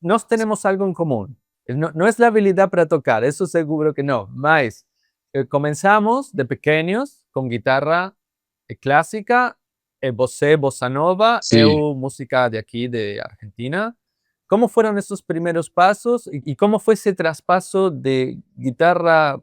nós tenemos algo en común. No es la habilidad para tocar, eso seguro que no. Mas comenzamos de pequeños con guitarra clásica, bossa nova, Sí, música de aquí de Argentina. ¿Cómo fueron esos primeros pasos y cómo fue ese traspaso de guitarra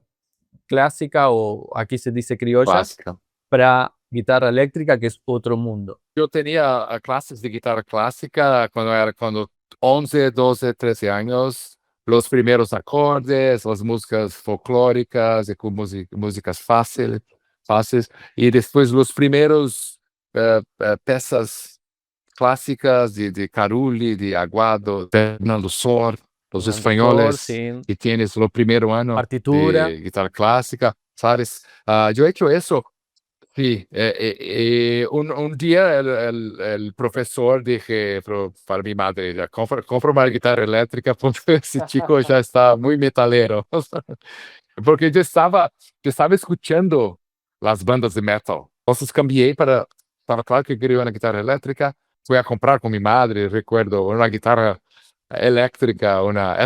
clásica o aquí se dice criolla clásica. para guitarra eléctrica, que es otro mundo? Yo tenía clases de guitarra clásica cuando 11, 12, 13 años. Los primeros acordes, las músicas folclóricas, y con músicas fáciles. Y después los primeros piezas clássicas de Carulli, de Aguado, Fernando Sor, los Fernando Sor, espanhóles, sin que tienes lo primeiro ano partitura. de guitarra clássica, ¿sabes? Yo he hecho eso. Sí, un día el profesor dije para mi madre, ya, compra una guitarra eléctrica porque ese chico ya está muy metalero. Porque yo estaba escuchando las bandas de metal. Entonces cambié estaba claro que quería una guitarra eléctrica. Fui a comprar con mi madre, recuerdo, una guitarra eléctrica, una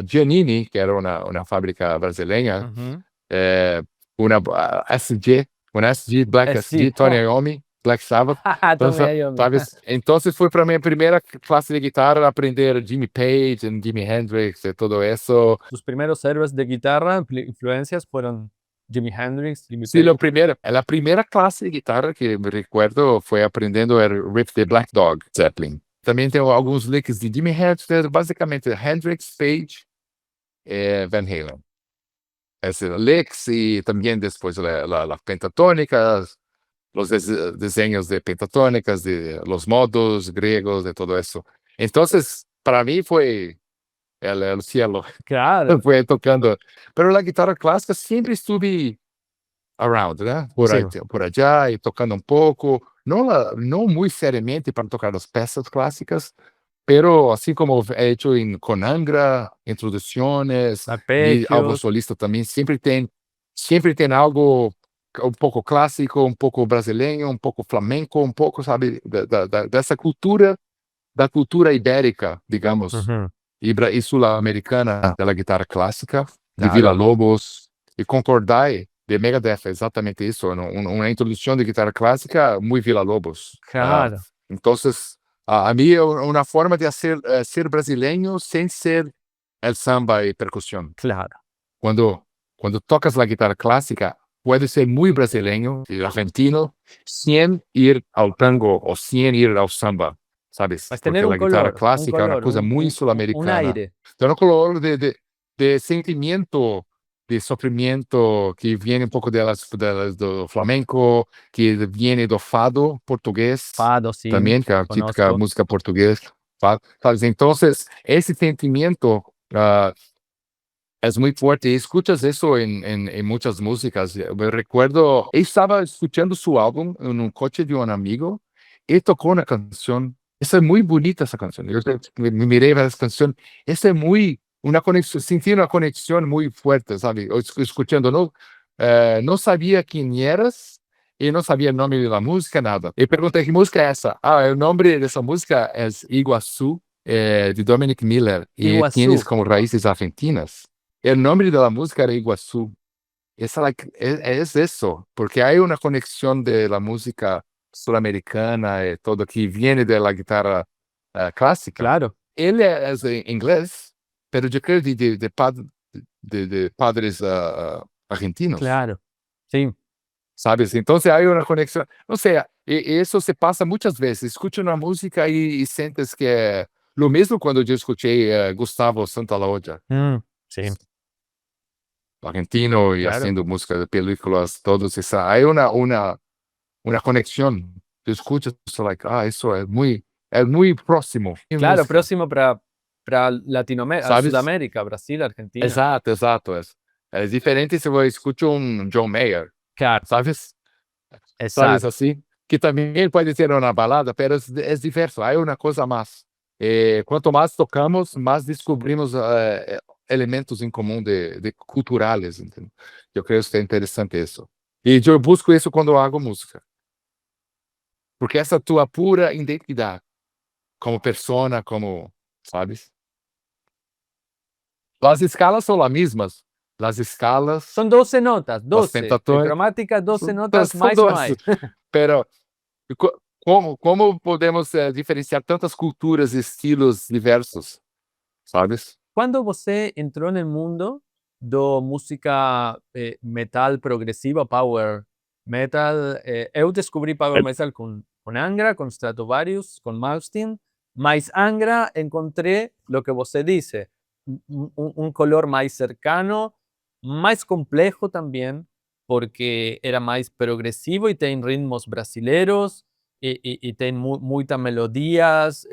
Giannini, que era una fábrica brasileña, Ujú. eh, SG, una SG, Black Sí. SG, Tony Iommi, Black Sabbath. Tommy Entonces, Iommi. entonces fue para mi primera clase de guitarra aprender Jimmy Page, Jimi Hendrix, y todo eso. Tus primeros héroes de guitarra, influencias fueron Jimi Hendrix, Jimmy Sí, Page. la primera clase de guitarra que me recuerdo fue aprendiendo el riff de Black Dog Zeppelin. También tengo algunos licks de Jimi Hendrix, básicamente Hendrix, Page, Van Halen. Ese licks y también después las pentatónicas, los diseños de pentatónicas, de los modos griegos, de todo eso. Entonces, para mí fue el cielo, Claro, fue tocando. Pero la guitarra clásica siempre estuve around, né? sí. Por allá y tocando un poco, no muy seriamente para tocar las piezas clásicas, pero así como he hecho con Angra, introducciones, y algo Arpegios. solista también, siempre tem algo un poco clásico, un poco brasileño, un poco flamenco, un poco, sabe, dessa cultura, da cultura ibérica, digamos, Ujú. e sul-americana da guitarra clássica, de Claro, Villa-Lobos, e Concordai, de Megadeth, é exatamente isso, uma introdução de guitarra clássica muito Villa-Lobos. claro, Então, a mim é uma forma de ser brasileiro sem ser el samba e percussão. claro. Quando tocas a guitarra clássica, pode ser muito brasileiro e argentino, sem ir ao tango ou sem ir ao samba, sabes? Es Porque tener a guitarra clássica é uma coisa muito un sul-americana. aire. Tem um color de sentimento, de sofrimento que vem um pouco do flamenco, que vem do fado português Fado, sí, também, que é a típica conozco. música portuguesa. Sabes? Então, esse sentimento es muy fuerte. Y escuchas eso en muchas músicas. Me recuerdo, estaba escuchando su álbum en un coche de un amigo y tocó una canción. Esa es muy bonita esa canción. Yo me miré a esa canción. Esa es una conexión, sentí una conexión muy fuerte, ¿sabes? Escuchando, no sabía quién eras y no sabía el nombre de la música, nada. Y pregunté, ¿qué música es esa? El nombre de esa música es Iguazú, de Dominic Miller, y tienes Iguazú. como raíces argentinas. El nombre de la música era Iguazú. Es eso, porque hay una conexión de la música sudamericana y todo que viene de la guitarra clásica. Claro, Él es inglés, pero yo creo de padres argentinos, claro. Sí. ¿sabes? Entonces hay una conexión. No sé, eso se pasa muchas veces. Escucho una música y sientes que lo mismo cuando yo escuché Gustavo Santaolalla, Sí, argentino y claro. haciendo música de películas, todos esa, hay una conexión. Tú escuchas, like, eso es muy próximo en Claro, música, próximo para Latinoamérica, ¿sabes? Sudamérica, Brasil, Argentina. Exato, exato. Es diferente si yo escucho un John Mayer, Claro, ¿sabes? ¿Sabes exacto. así? Que también puede ser una balada, pero es diverso, hay una cosa más. Cuanto más tocamos, más descubrimos elementos en común de culturales, ¿entiendes? Yo creo que es interesante eso. Y yo busco eso cuando hago música, porque esa es tu pura identidad como persona, como ¿sabes? Las escalas son las mismas. Las escalas, Son 12 notas, las 12. pentatônicas, Cromática, 12 son, notas, son mais ou 12. mais. Pero como podemos diferenciar tantas culturas e estilos diversos, sabes? Quando você entrou no mundo da música metal progressiva, power metal, eu descobri power metal com Angra, com Stratovarius, com Malmsteen, mas Angra encontrei o que você disse, color mais cercano, mais complexo também, porque era mais progressivo e tem ritmos brasileiros, y tiene muchas melodías.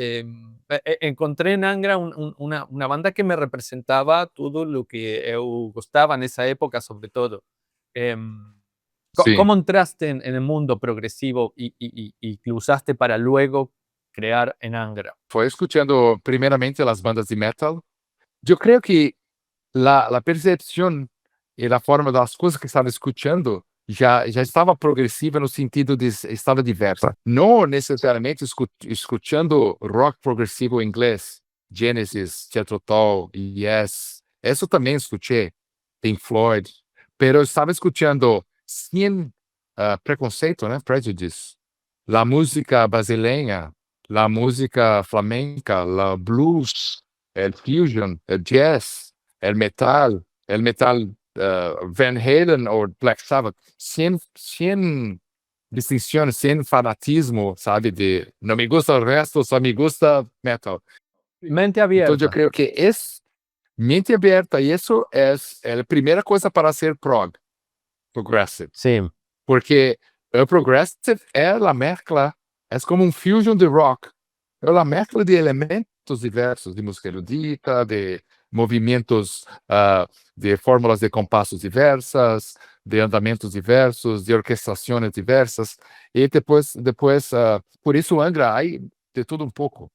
Encontré en Angra una banda que me representaba todo lo que eu gostava nessa época, sobre todo. Sim. ¿Cómo entraste en el mundo progresivo y que usaste para luego crear en Angra? Foi escutando primeiramente as bandas de metal. Eu creio que a percepção e a forma das coisas que estava escutando já estava progressiva no sentido de estava diversa. Não necessariamente escutando rock progressivo inglês, Genesis, Jethro Tull, Yes. Isso também escutei, Pink Floyd. Pero eu estava escutando sem preconceito, né? Prejudice. A música brasileira, a música flamenca, o blues, o fusion, o jazz, o metal Van Halen ou Black Sabbath, sem distinção, sem fanatismo, sabe? De não me gusta o resto, só me gusta metal. Mente Então, eu abierta. creio que mente aberta, e isso é a primeira coisa para ser progressive. Sí. Porque o progressive é a mezcla, é como um fusion de rock. É a mezcla de elementos diversos, de música erudita, de movimentos, de fórmulas de compassos diversas, de andamentos diversos, de orquestrações diversas. E depois por isso Angra, aí de tudo um pouco.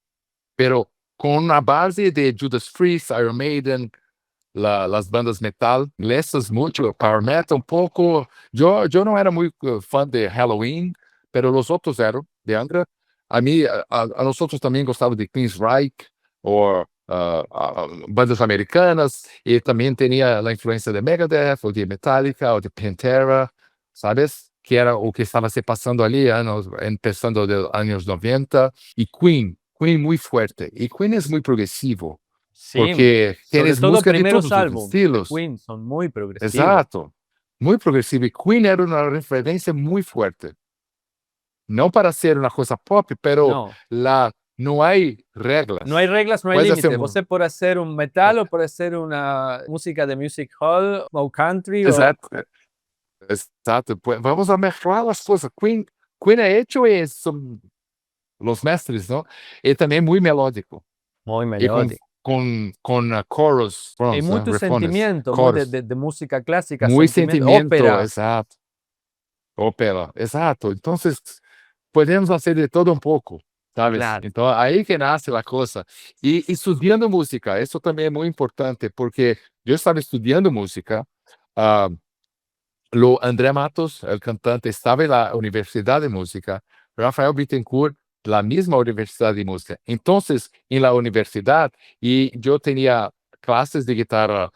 Pero com a base de Judas Priest, Iron Maiden, las bandas metal inglesas, mucho power metal, un poco. Yo no era muy fan de Halloween, pero los otros eran de Angra. A mí, a nosotros también gostava de Queensryche o bandas americanas, y también tenía la influencia de Megadeth, o de Metallica, o de Pantera, ¿sabes? Que era o que estaba se pasando ali, empezando de años 90. Y Queen muy fuerte. Y Queen es muy progresivo. Sí. Porque Sobre tienes todo música de primeros todos os álbuns de estilos. Queen son muy progresivos. Exato. Muito progressivo. E Queen era uma referência muito forte. Não para ser uma coisa pop, pero No. não há regras. No hay reglas, no hay Puedes límites. hacer Você pode hacer un metal o puede ser una música de music hall o country. Exato. Exato. Vamos a mezclar as coisas. Queen é hecho e são os mestres, não? E também muito melódico. Muy E melódico. com chorus, Hay mucho refones, sentimiento, muy coros. de música clásica, Muito sentimento, ópera. exato. Ópera, exato. Então, podemos fazer de todo um pouco, sabes? Claro. Então, aí que nasce a coisa. E estudando música, isso também é muito importante, porque eu estava estudando música, o André Matos, o cantante, estava na Universidade de Música, Rafael Bittencourt, na mesma Universidade de Música. Então, em la universidade, e eu tinha classes de guitarra.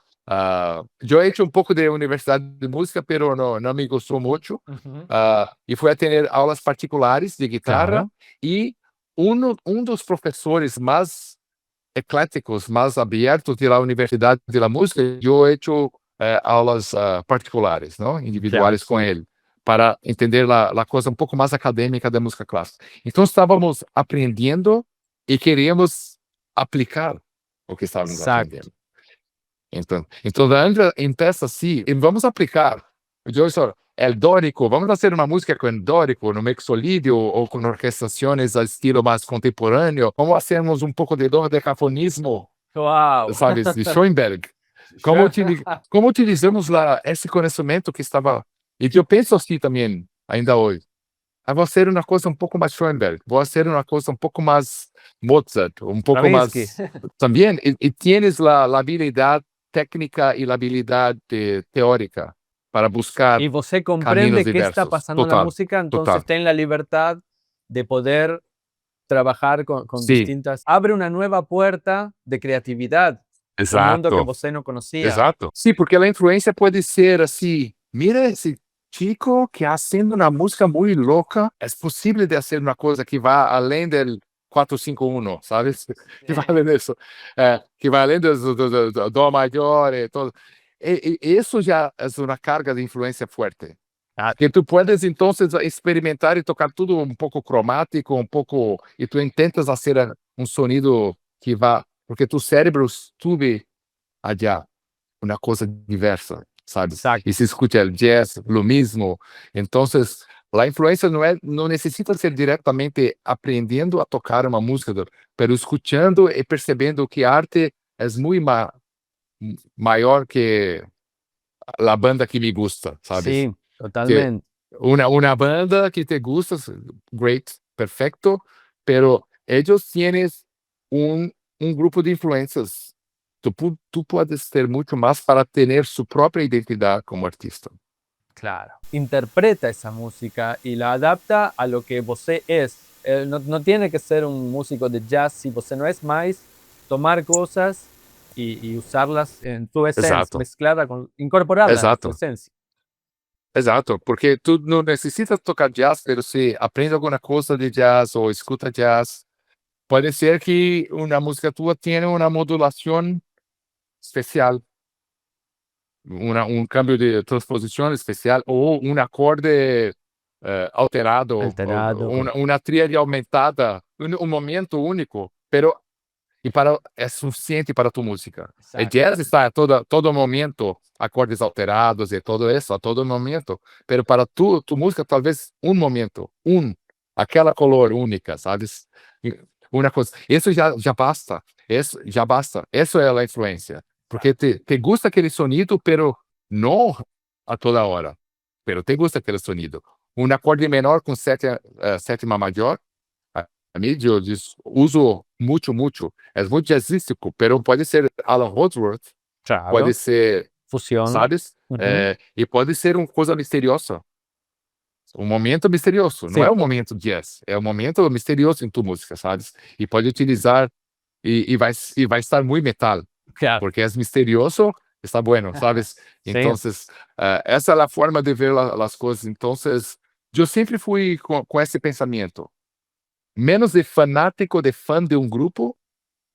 Eu he hecho um pouco de Universidade de Música, pero não me gostou muito. E fui a ter aulas particulares de guitarra. Claro. E dos professores mais ecléticos, mais abertos da Universidade de la Música, eu he hecho aulas particulares, não? Individuais com ele, para entender a coisa um pouco mais acadêmica da música clássica. Então, estávamos aprendendo e queríamos aplicar o que estávamos aprendendo. Então, a Angra empieza assim, e vamos aplicar. Eu disse, el dórico, vamos fazer uma música com dórico, no mixolídio, ou com orquestrações a estilo mais contemporâneo. Vamos fazermos um pouco de dodecafonismo, Wow. sabes, de Schoenberg. Como utilizamos esse conhecimento que estava... E eu penso assim também, ainda hoje. Vou ser uma coisa um pouco mais Schoenberg, vou ser uma coisa um pouco mais Mozart, um pouco Stravinsky. mais... Também, e tienes a habilidade técnica e a habilidade teórica para buscar Y você caminos comprende qué está diversos. pasando en la Total, música, entonces total. ten la libertad de poder trabajar con Sí. distintas... Abre una nueva puerta de creatividad. Un mundo que você no conocía. Exato. Sí, porque la influencia puede ser así, mira ese chico que haciendo una música muy loca, es posible de hacer una cosa que va além del 4-5-1, ¿sabes? Que va além de eso, que va além do do mayor y todo. Eso ya es una carga de influencia fuerte. Que tú puedes entonces experimentar y tocar todo un poco cromático, un poco, y tú intentas hacer un sonido que va, porque tu cérebro sube allá, una cosa diversa, ¿sabes? Exacto. Y se escucha el jazz, lo mismo. Entonces, la influencia no necesita ser directamente aprendiendo a tocar una música, pero escuchando y percibiendo que arte es muy mayor que la banda que me gusta, ¿sabes? Sí, Que totalmente. una banda que te gusta, great, perfecto, pero ellos tienen un grupo de influencias. Tú puedes ser mucho más para tener su propia identidad como artista. Claro. Interpreta esa música y la adapta a lo que você es. No tiene que ser un músico de jazz si você no es más, tomar cosas y usarlas en tu esencia, Exato. mezclarla incorporarla en tu Exato. esencia. Exato, porque tú no necesitas tocar jazz, pero si aprende alguna cosa de jazz o escucha jazz, puede ser que una música tua tiene una modulación especial, un cambio de transposición especial o un acorde alterado, Alterado. una tríade aumentada, un momento único, pero es suficiente para tu música. El Exacto. jazz está a todo momento, acordes alterados y todo eso, a todo momento, pero para tu música talvez un momento, aquella color única, ¿sabes? Una cosa, eso ya basta, eso es la influencia. Porque te gusta aquele sonido, pero no a toda hora. Pero te gusta aquele sonido. Um acorde menor com sétima maior, a mim eu uso muito. É muito jazzístico, pero pode ser Alan Holdsworth, Claro. pode ser, Fusión. sabes? Ujú. E pode ser uma coisa misteriosa. Um momento misterioso. Sim. Não é um momento jazz, é um momento misterioso em tu música, sabes? E pode utilizar, e vai estar muito metal. Claro. Porque es misterioso, está bueno, ¿sabes? Sí. Entonces, esa es la forma de ver las cosas. Entonces, yo siempre fui con ese pensamiento, menos de fanático, de fan de un grupo,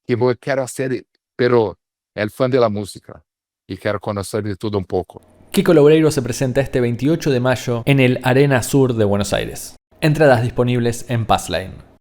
que quiero hacer, pero el fan de la música, y quiero conocer de todo un poco. Kiko Loureiro se presenta este 28 de mayo en el Arena Sur de Buenos Aires. Entradas disponibles en Passlane.